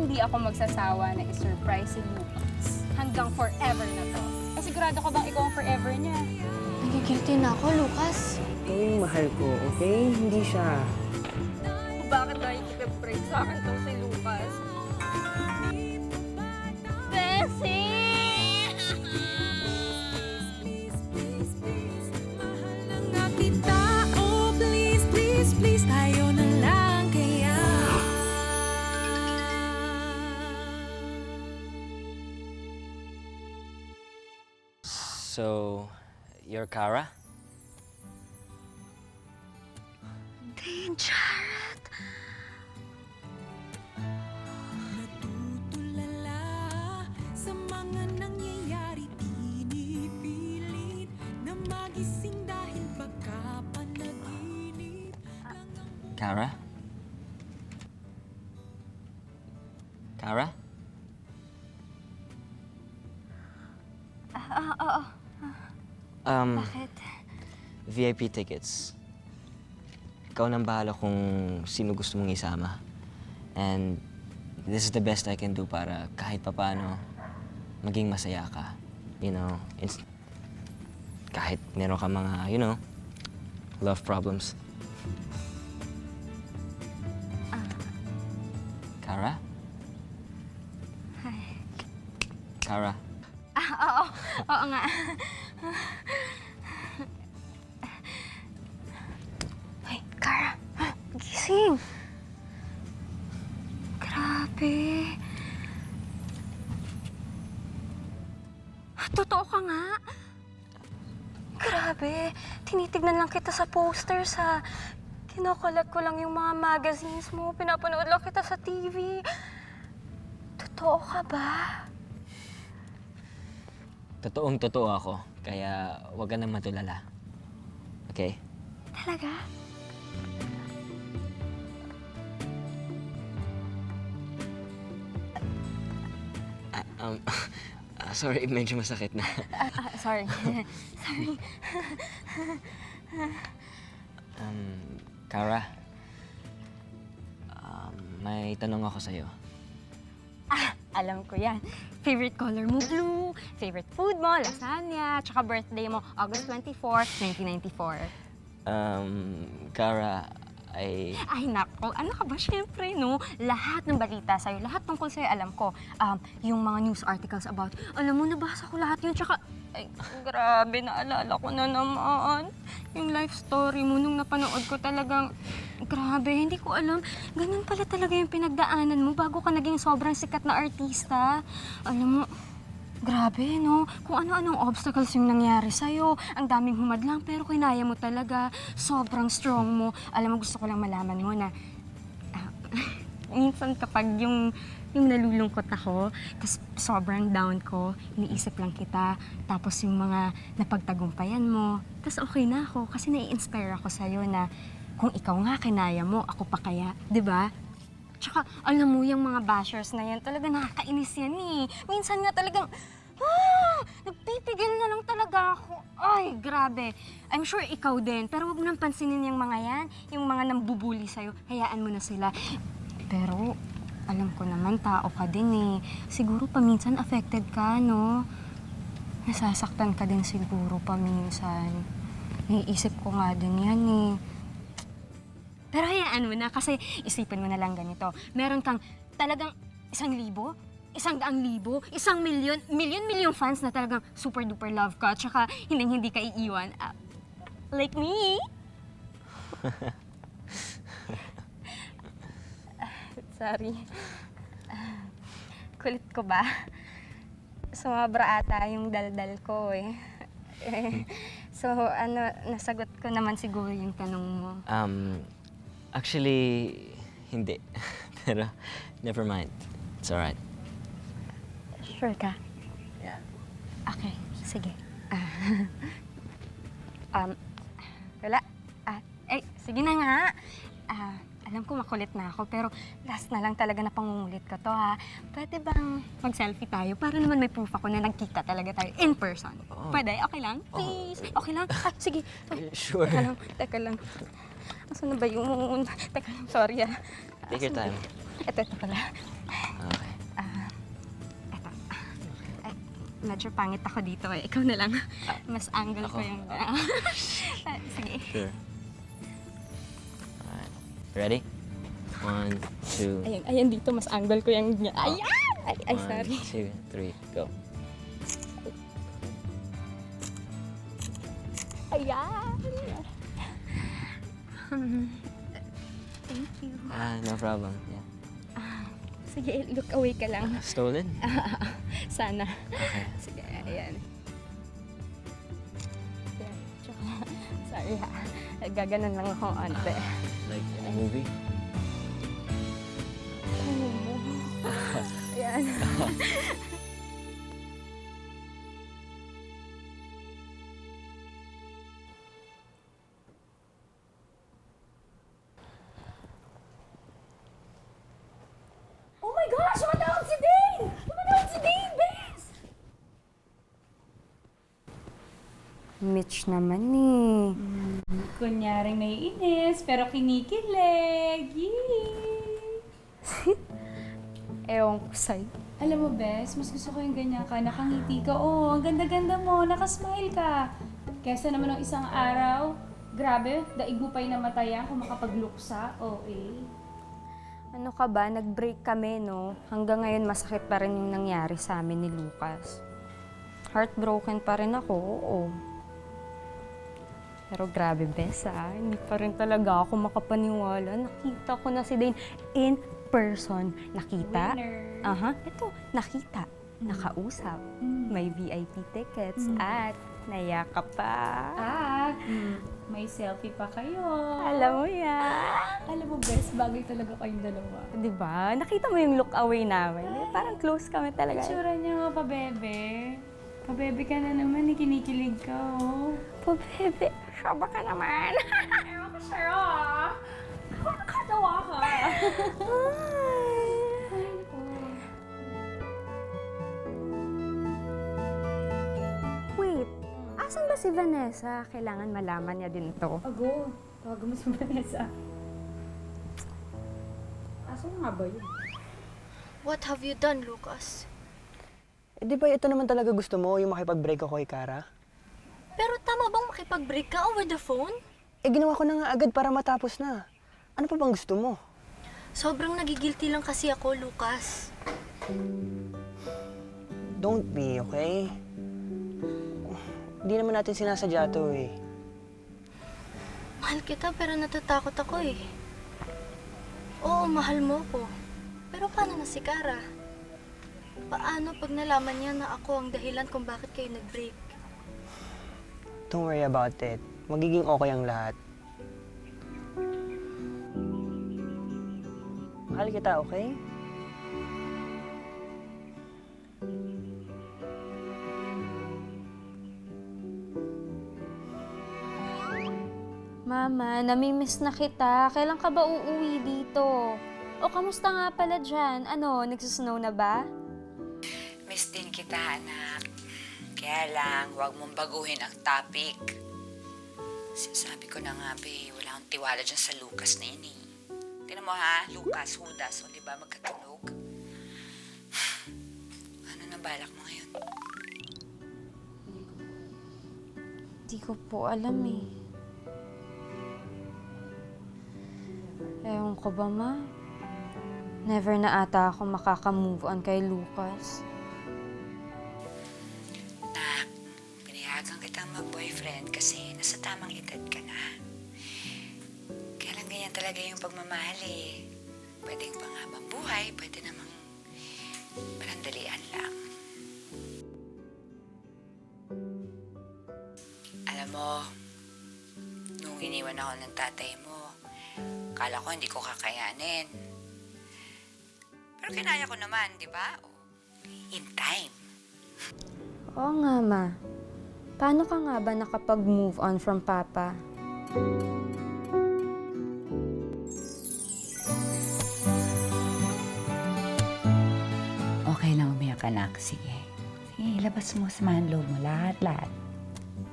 hindi ako magsasawa na i-surprise si Lucas. Hanggang forever na to. Eh, sigurado ko bang ikaw ang forever niya? Nagigilty na ako, Lucas. Ito yung mahal ko, okay? Hindi siya. Bakit nakikipag-break sa akin tong si Lucas? Bessie! So, you're Kara? Hindi, Jared. Natutulala sa mga nangyayari, pinipilit na magising dahil baka panaginip. Kara? Kara? Oo. Bakit? VIP tickets. Ikaw nang bahala kung sino gusto mong isama. And this is the best I can do para kahit papaano maging masaya ka. You know, kahit meron ka mga, you know, love problems. Kara? Hi. Kara? Oo nga. Hoy, Kara. Gising. Grabe. Totoo ka nga. Grabe. Tinitignan lang kita sa posters, ha. Kinokollect ko lang yung mga magazines mo. Pinapanood lang kita sa TV. Totoo ka ba? Totoong-totoo ako, kaya huwag ka na matulala. Okay? Talaga? Sorry, medyo masakit na. Sorry. Sorry. Kara, may tanong ako sa'yo. Alam ko yan. Favorite color mo, blue. Favorite food mo, lasagna. Tsaka birthday mo, August 24, 1994. Kara, Ay, nako. Ano ka ba? Siyempre, no? Lahat ng balita sa'yo, lahat tungkol sa'yo, alam ko. Yung mga news articles about, alam mo, nabasa ko lahat yun. Tsaka, ay, grabe, naalala ko na naman. Yung life story mo nung napanood ko talagang, grabe, hindi ko alam. Ganun pala talaga yung pinagdaanan mo bago ka naging sobrang sikat na artista. Alam mo, grabe, no? Kung ano-anong obstacles yung nangyari sa'yo. Ang daming humadlang, pero kinaya mo talaga. Sobrang strong mo. Alam mo, gusto ko lang malaman mo na minsan kapag yung nalulungkot ako, tapos sobrang down ko, iniisip lang kita, tapos yung mga napagtagumpayan mo, tapos okay na ako kasi nai-inspire ako sa'yo na kung ikaw nga kinaya mo, ako pa kaya, di ba? Tsaka, alam mo, yung mga bashers na yan, talaga nakakainis yan eh. Minsan nga talagang, nagpipigil na lang talaga ako. Ay, grabe. I'm sure ikaw din, pero huwag mo nang pansinin yung mga yan, yung mga nambubuli sa'yo, hayaan mo na sila. Pero, alam ko naman, tao ka din eh. Siguro paminsan affected ka, no? Nasasaktan ka din siguro paminsan. Naiisip ko nga din yan eh. Pero hayaan mo na kasi isipin mo na lang ganito. Meron kang talagang 1,000, 100,000, 1,000,000 fans na talagang super duper love ka tsaka hindi ka iiwan. Like me. Sorry. Kulit ko ba? Sumabra ata yung daldal ko eh. So, nasagot ko naman siguro yung tanong mo. Actually, hindi. Pero, never mind. It's alright. Sure ka? Yeah. Okay, sige. Wala. Sige na nga. Alam ko makulit na ako, pero last na lang talaga na pangungulit ko to, ha? Pwede bang mag-selfie tayo para naman may proof ako na nagkita talaga tayo in person? Oh. Pwede? Okay lang? Please? Okay lang? Sige. Sure. Teka lang. Asan na ba yun? Teka lang, sorry, Take your time. Ito pala. Okay. medyo pangit ako dito eh. Ikaw na lang. Mas angle ko ako. yung... Sige. Sure. Alright. Ready? 1, 2, Ayan dito, mas angle ko yung... Ayan! Ay, 1, sorry. 2, 3, go. Ayan! Thank you. No problem. Yeah. Sige, look away ka lang. Stolen? Sana. Okay. Sige, ayan. Ayan, tsaka, sorry ha. Gaganon lang ako ante. Like in a movie? Ayan. Oh my gosh! Tumatawag si Dane! Tumatawag si Dane, Bes! Mitch naman eh. Kunyaring naiinis, pero kinikilig. Yee! Ewan ko sa'yo. Alam mo, Bes, mas gusto ko yung ganyan ka. Nakangiti ka. Oh, ang ganda-ganda mo. Nakasmile ka. Kesa naman ng isang araw, grabe, daig mo pa yung namatayan kung makapagluksa. Oh, eh. Ano ka ba? Nag-break kami, no? Hanggang ngayon masakit pa rin yung nangyari sa amin ni Lucas. Heartbroken pa rin ako, oo. Pero grabe, Bes, hindi pa rin talaga ako makapaniwala. Nakita ko na si Dane in person. Nakita? Winner. Aha, ito, nakita. Nakausap. May VIP tickets at nayakap pa. May selfie pa kayo. Alam mo yan. Alam mo, Bes, bagay talaga kayong dalawa. Di ba? Nakita mo yung look away namin. Parang close kami talaga. Itsura niya nga, pabebe. Pabebe ka na naman, kinikilig ka, oh. Po, bebe. Saba ka naman. Ewan ko sa'yo, ah. Nakakatawa ka. Wait, asan ba si Vanessa? Kailangan malaman niya din to. Ago, tawagan mo si Vanessa. Asan nga ba yun? What have you done, Lucas? Eh, di ba ito naman talaga gusto mo, yung makipag-break ako kay Kara? Pero tama bang makipag-break ka over the phone? Eh, ginawa ko na nga agad para matapos na. Ano pa bang gusto mo? Sobrang nagigilty lang kasi ako, Lucas. Don't be, okay? Hindi naman natin sinasadya to eh. Mahal kita pero natatakot ako eh. Oo, mahal mo ko. Pero paano na si Kara? Paano pag nalaman niya na ako ang dahilan kung bakit kayo nag-break? Don't worry about it. Magiging okay ang lahat. Mahal kita, okay? Mama, namimiss na kita. Kailan ka ba uuwi dito? O kamusta nga pala dyan? Ano, nagsusnow na ba? Miss din kita, anak. Kaya lang, huwag mong baguhin ang topic. Sinasabi ko na nga, be, wala akong tiwala dyan sa Lucas na yun eh. Tingnan mo ha, Lucas, Judas, o di ba magkatunog? Ano na balak mo ngayon? Di ko po alam eh. Ewan ko ba, Ma? Never na ata ako makaka-move on kay Lucas. Nak, pinayagan kitang mag-boyfriend kasi nasa tamang edad ka na. Kaya lang ganyan talaga yung pagmamahal eh. Pwedeng panghabang buhay, pwede namang parandalian lang. Alam mo, nung iniwan ako ng tatay mo, akala ko hindi ko kakayanin. Pero kinaya ko naman, di ba? In time. Oo nga, Ma. Paano ka nga ba nakapag-move on from Papa? Okay lang umiyak, anak. Sige. Sige, ilabas mo sa loob mo. Lahat.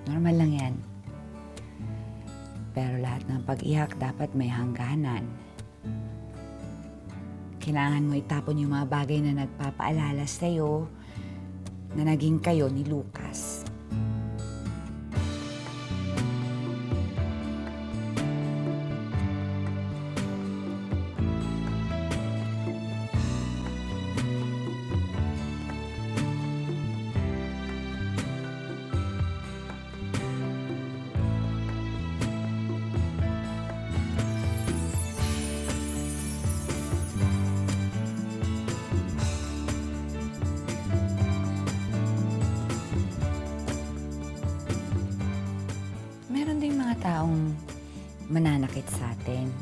Normal lang yan. Pero lahat ng pag-iyak dapat may hangganan. Kailangan mo itapon yung mga bagay na nagpapaalala sa'yo na naging kayo ni Lucas. Meron ding mga taong mananakit sa atin.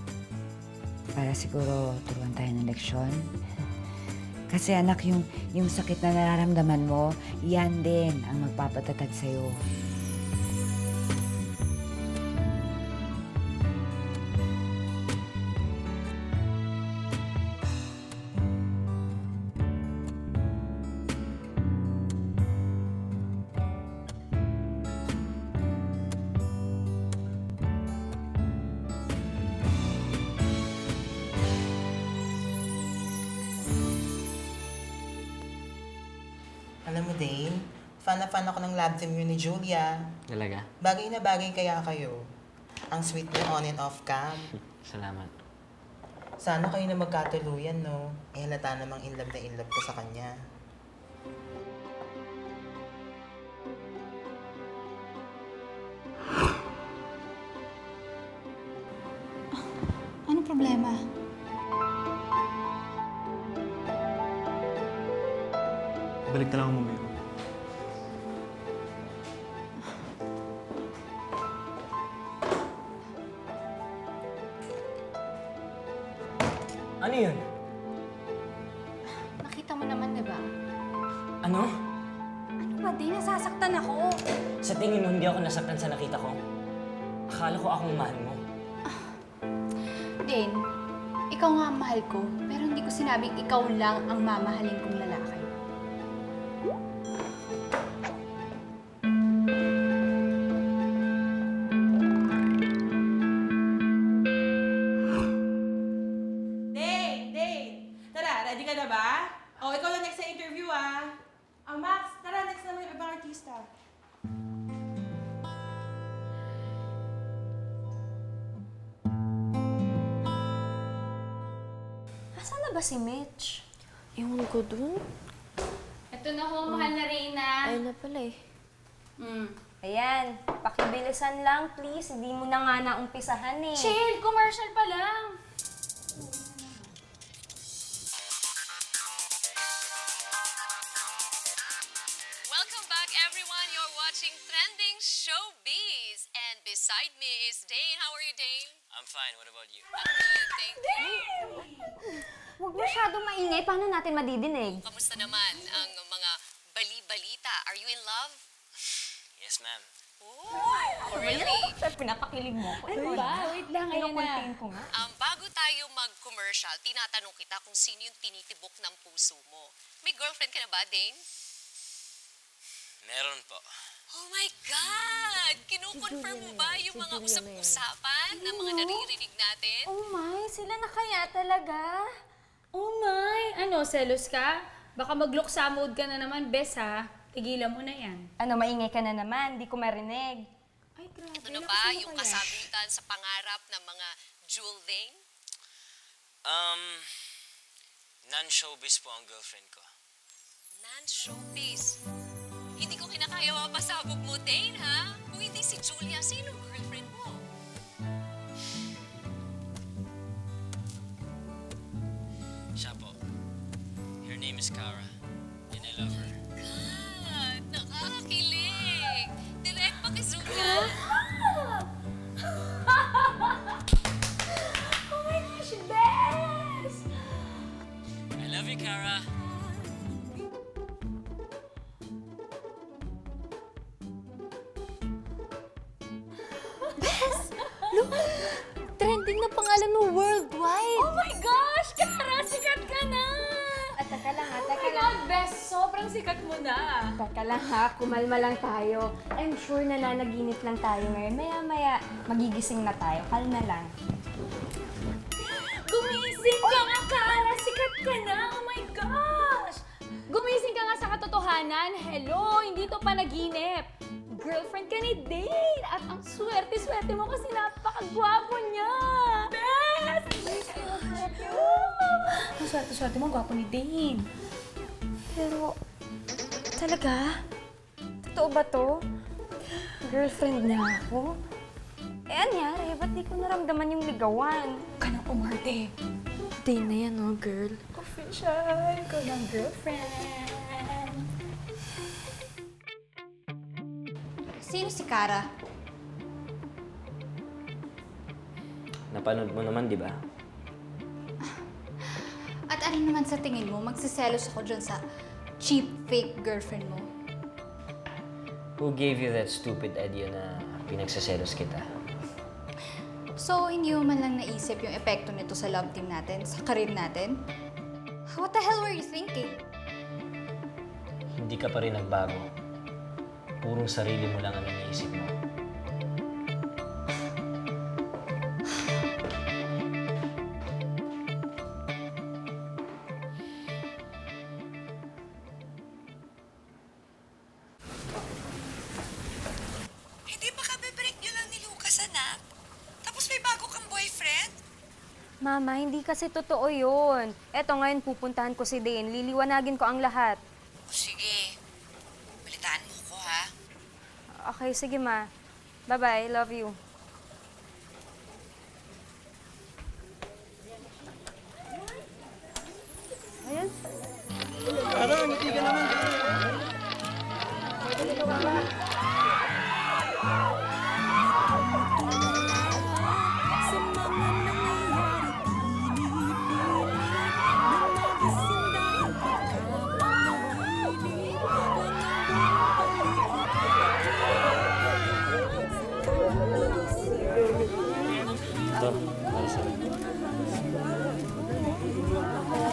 Para siguro turuan tayo ng leksyon. Kasi anak, yung sakit na nararamdaman mo, yan din ang magpapatatag sa'yo. Alam mo, Dane, fan na fan ako ng lab team yun ni Julia. Talaga? Bagay na bagay kaya kayo. Ang sweet niyo on and off cam. Salamat. Sana kayo na magkatuluyan, no? Eh, halata namang in love ko sa kanya. Anong problema? Balik na lang ako mamaya. Ano yun? Nakita mo naman, di ba? Ano? Ano ba, Dane? Nasasaktan ako. Sa tingin mo, hindi ako nasaktan sa nakita ko? Akala ko akong mahal mo. Dane, ikaw nga ang mahal ko, pero hindi ko sinabing ikaw lang ang mamahalin kong lalaki. Dane! Tara, ready ka na ba? Oh, ikaw lang next sa interview, ah. Max, tara, next naman yung ibang artista. Asan na ba si Mitch? Ewan ko dun. Ito na ho, mahal na Reyna. Ayun na pala eh. Ayan, pakibilisan lang please. Hindi mo na nga naumpisahan eh. Chill, commercial pa lang. Welcome back, everyone. You're watching Trending Showbiz. And beside me is Dane. How are you, Dane? I'm fine. What about you? I'm good, thank you. Huwag masyadong maingay. Paano natin madidinig? Kamusta naman ang mga bali-balita? Are you in love? Yes, ma'am. Oh, really? Pinapakilig mo ko. Ano ba? Wait lang, ayan na. Kinukuntin ko nga. Bago tayo mag-commercial, tinatanong kita kung sino yung tinitibok ng puso mo. May girlfriend ka na ba, Dane? Meron po. Oh my God! Kinukonfirm mo ba yung mga usap-usapan ng mga naririnig natin? Oh my, sila na kaya talaga? Oh my! Ano, selos ka? Baka mag-luksa mode ka na naman, bes ha? Tigilan mo na yan. Ano, maingay ka na naman. Di ko marinig. Ay, grabe. Ito na ba yung kasagutan sa pangarap ng mga Jewel Dane? Non-showbiz po ang girlfriend ko. Non-showbiz. Hindi ko kinakaya mapasabog mo, Dane, ha? Kung hindi si Julia, sino girlfriend mo? Siya po. Her name is Cara. And I love her. God, nakakakilig. Direct pa kay Zuka. Oh my gosh, bes! I love you, Cara. Trending na pangalan mo worldwide. Oh my gosh, Cara! Sikat ka na! Teka lang ha, Oh teka my lang. God, bes! Sobrang sikat mo na. Teka lang ha, kumalma lang tayo. I'm sure nananaginip lang tayo ngayon. Maya-maya, magigising na tayo. Kalma lang. Gumising ka nga, Cara! Sikat ka na! Oh my gosh! Gumising ka nga sa katotohanan. katotohanan. Hello, hindi to panaginip. Girlfriend ka ni Dane. At ang swerte-swerte mo kasi napakagwapo niya. Best! Ang swerte-swerte mo, gwapo ni Dane. Pero, talaga? Totoo ba to? Girlfriend niya ako? Eh, anyari? Ba't di ko naramdaman yung ligawan? Ka nang umarte. Dane na yan, oh, girl. Official ko ng girlfriend. Sino si Kara? Napanood mo naman, di ba? At ano naman sa tingin mo, magsiselos ako dyan sa cheap fake girlfriend mo? Who gave you that stupid idea na pinagsaselos kita? So, hindi mo man lang naisip yung epekto nito sa love team natin, sa career natin? What the hell were you thinking? Hindi ka pa rin nagbago. Purong sarili mo lang ang iniisip mo. Hindi ba kabe-break nyo lang ni Lucas, anak? Tapos may bago kang boyfriend? Mama, hindi kasi totoo yun. Eto ngayon, pupuntahan ko si Dane. Liliwanagin ko ang lahat. O sige, balitaan mo ko, ha? Okay, sige ma. Bye-bye. Love you. Sa mga nangyayari pinipili na magising dahil pagkapanaginip Ito, para sa'yo.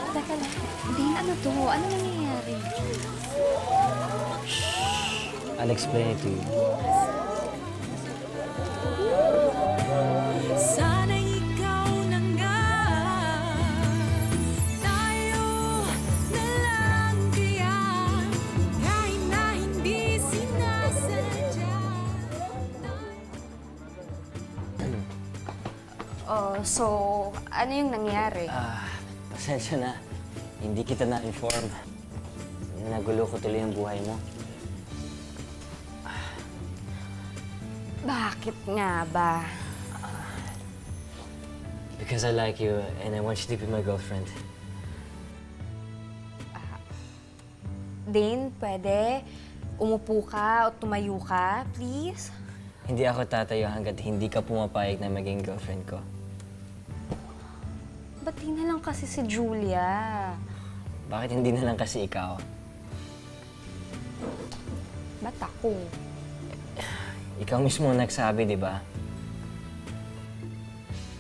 Teka lang. Dane, ano to? Ano nangyayari? I'll explain it to you. Sana'y ikaw na nga. Tayo na lang kaya kahit na hindi sinasadya. Oh, so, ano yung nangyari? Pasensya na. Hindi kita na-inform. Nagulo ko tuloy ang buhay mo. Bakit nga ba? Because I like you and I want you to be my girlfriend. Dane, pwede? Umupo ka o tumayo ka, please? Hindi ako tatayo hanggat hindi ka pumapayag na maging girlfriend ko. Ba't di na lang kasi si Julia? Bakit hindi na lang kasi ikaw? Ba't ako? Ikaw mismo ang nagsabi, di ba?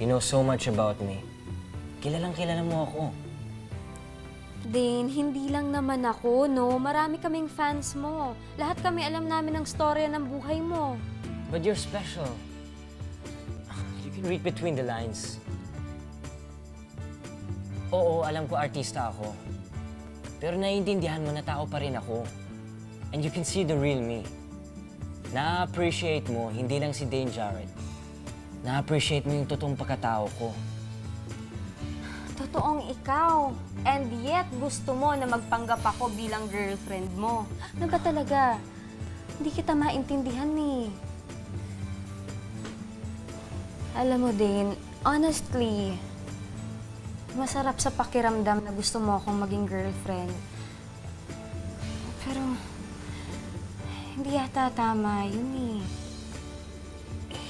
You know so much about me. Kilalang kilala mo ako. Dane, hindi lang naman ako, no? Marami kaming fans mo. Lahat kami alam namin ang storya ng buhay mo. But you're special. You can read between the lines. Oo, alam ko artista ako. Pero naiintindihan mo na tao pa rin ako. And you can see the real me. Na-appreciate mo, hindi lang si Dane Jarrett. Na-appreciate mo yung totoong pagkatao ko. Totoong ikaw. And yet, gusto mo na magpanggap ako bilang girlfriend mo. Ano ba talaga? Hindi kita maintindihan eh. Alam mo din, honestly, masarap sa pakiramdam na gusto mo akong maging girlfriend. Pero, hindi yata tama yun eh.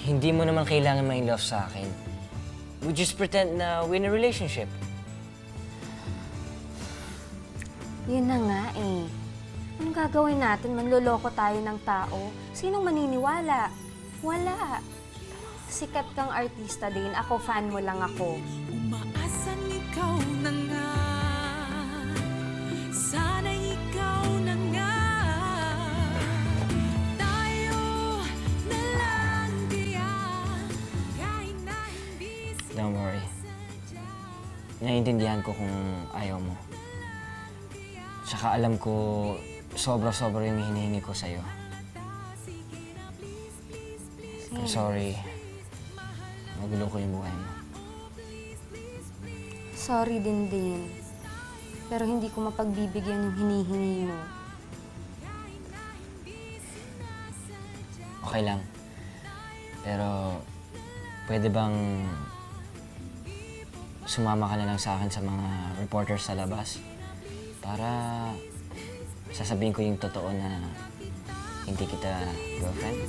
Hindi mo naman kailangan ma-in-love sa akin. We just pretend na we're in a relationship. Yun na nga eh. Anong gagawin natin? Manloloko tayo ng tao? Sinong maniniwala? Wala. Sikat kang artista din. Ako, fan mo lang ako. Umaasang ikaw na nga. Sana'y ikaw na nga. Tayo na lang kaya kahit na hindi Don't worry. Naiintindihan ko kung ayaw mo. Tsaka alam ko, sobra-sobra yung hinihingi ko sa'yo. I'm sorry. Magulo ko yung buhay mo. Sorry din. Pero hindi ko mapagbibigyan yung hinihingi mo. Okay lang. Pero, pwede bang sumama ka na lang sa akin sa mga reporters sa labas? Para sasabihin ko yung totoo na hindi kita girlfriend.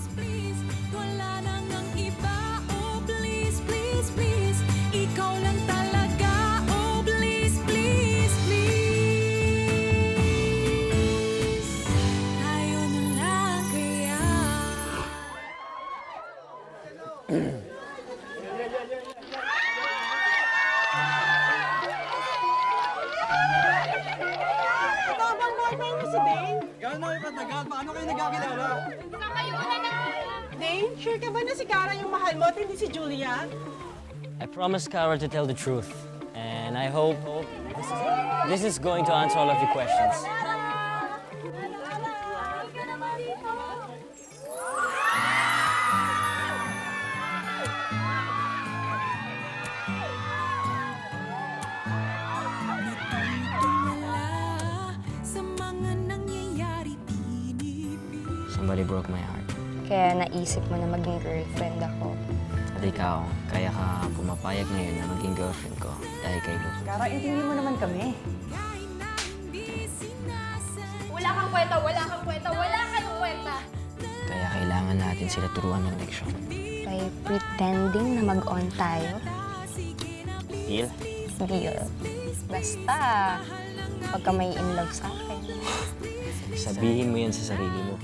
Wala nang ang iba. Oh, please, please, please. Ikaw lang talaga. Oh, please, please, please. Tayo na lang kaya. Ikaw bang boyfriend mo si Dane? Gano'n katagal? Paano kayo nagkakilala? Dane, sure ka ba na si Kara yung mahal mo at hindi si Julia? I promised Kara to tell the truth. And I hope this is going to answer all of your questions. Natutulala sa mga nangyayari pinipili. Somebody broke my heart. Kaya naisip mo na maging girlfriend ako. At ikaw, kaya ka pumapayag ngayon na maging girlfriend ko dahil kay Luke. Kara, intindi mo naman kami. Kahit na hindi sinasadya. Wala kang kwenta, wala kang kwenta, wala kang kwenta. Kaya kailangan natin sila turuan ng leksyon. By pretending na mag-on tayo. Deal? Deal. Basta, pagka may in love sa akin. Sabihin mo yan sa sarili mo.